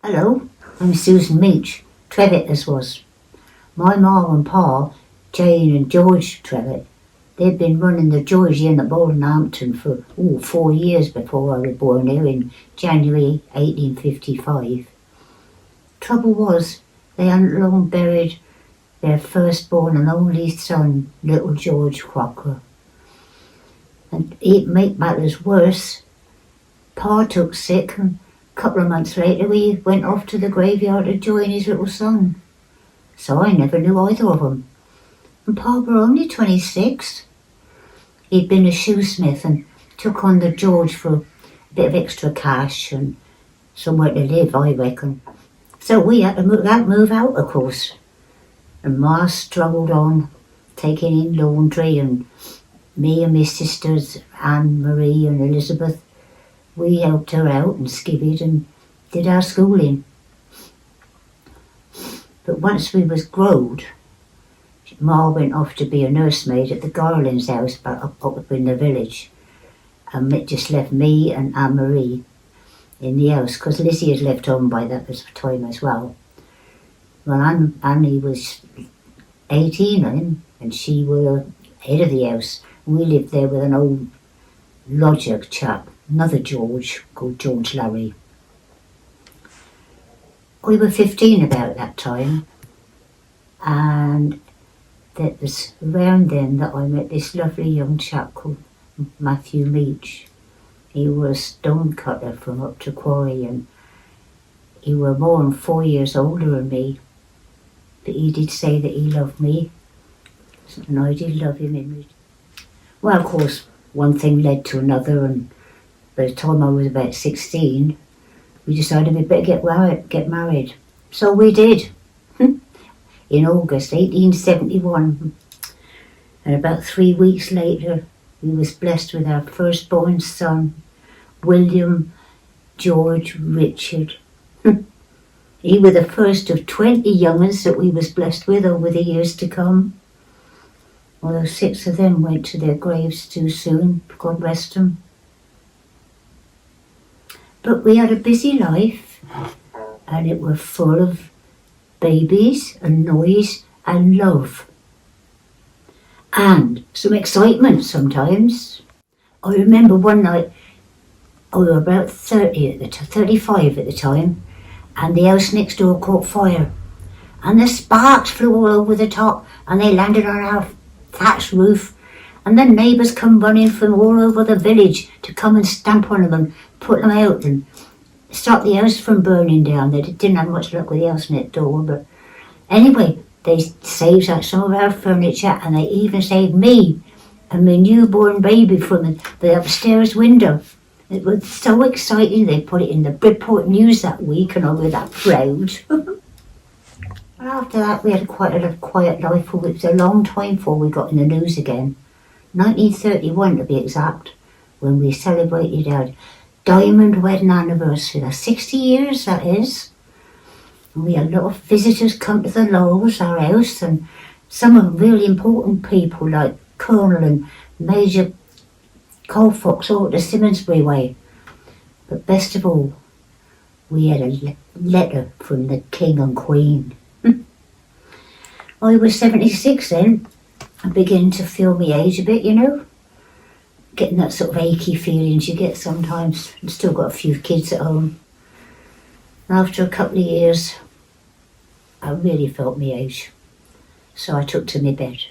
Hello, I'm Susan Meech, Trevitt as was. My ma and pa, Jane and George Trevitt, they'd been running the Georgie Inn at Boltonhampton for 4 years before I was born here in January 1855. Trouble was, they hadn't long buried their firstborn and only son, little George Crocker. And to make matters worse, pa took sick and a couple of months later we went off to the graveyard to join his little son. So I never knew either of them. And pa were only 26. He'd been a shoesmith and took on the George for a bit of extra cash and somewhere to live, I reckon. So we had to move out, of course. And ma struggled on, taking in laundry, and me and my sisters, Anne, Marie and Elizabeth, we helped her out and skivvied and did our schooling. But once we was growed, ma went off to be a nursemaid at the Garlands house up in the village, and it just left me and Anne Marie in the house because Lizzie had left home by that time as well. Well, Annie was 18 then, and she was head of the house. We lived there with an old lodger chap, another George, called George Larry. We were 15 about that time, and that was around then that I met this lovely young chap called Matthew Meech. He was a stonecutter from up to Quarry, and he were more than 4 years older than me, but he did say that he loved me, and I did love him in return. Well, of course, one thing led to another, and by the time I was about 16, we decided we'd better get married. So we did, in August 1871. And about 3 weeks later, we was blessed with our firstborn son, William George Richard. He was the first of 20 young'uns that we was blessed with over the years to come. Although 6 of them went to their graves too soon, God rest them. But we had a busy life, and it was full of babies and noise and love. And some excitement sometimes. I remember one night, I was about 35 at the time, and the house next door caught fire. And the sparks flew all over the top, and they landed on our thatched roof. And the neighbours come running from all over the village to come and stamp on them and put them out and stop the house from burning down. They didn't have much luck with the house next door, but anyway, they saved some of our furniture, and they even saved me and my newborn baby from the upstairs window. It was so exciting. They put it in the Bridport News that week, and I was that proud. After that, we had quite a quiet life. It was a long time before we got in the news again. 1931 to be exact, when we celebrated our diamond wedding anniversary. That's 60 years, that is. And we had a lot of visitors come to the Lowes, our house, and some of them really important people like Colonel and Major Colfax all at the Simonsbury way. But best of all, we had a letter from the King and Queen. I was 76 then. I began to feel my age a bit, you know. Getting that sort of achy feelings you get sometimes. I've still got a few kids at home. After a couple of years, I really felt my age. So I took to my bed.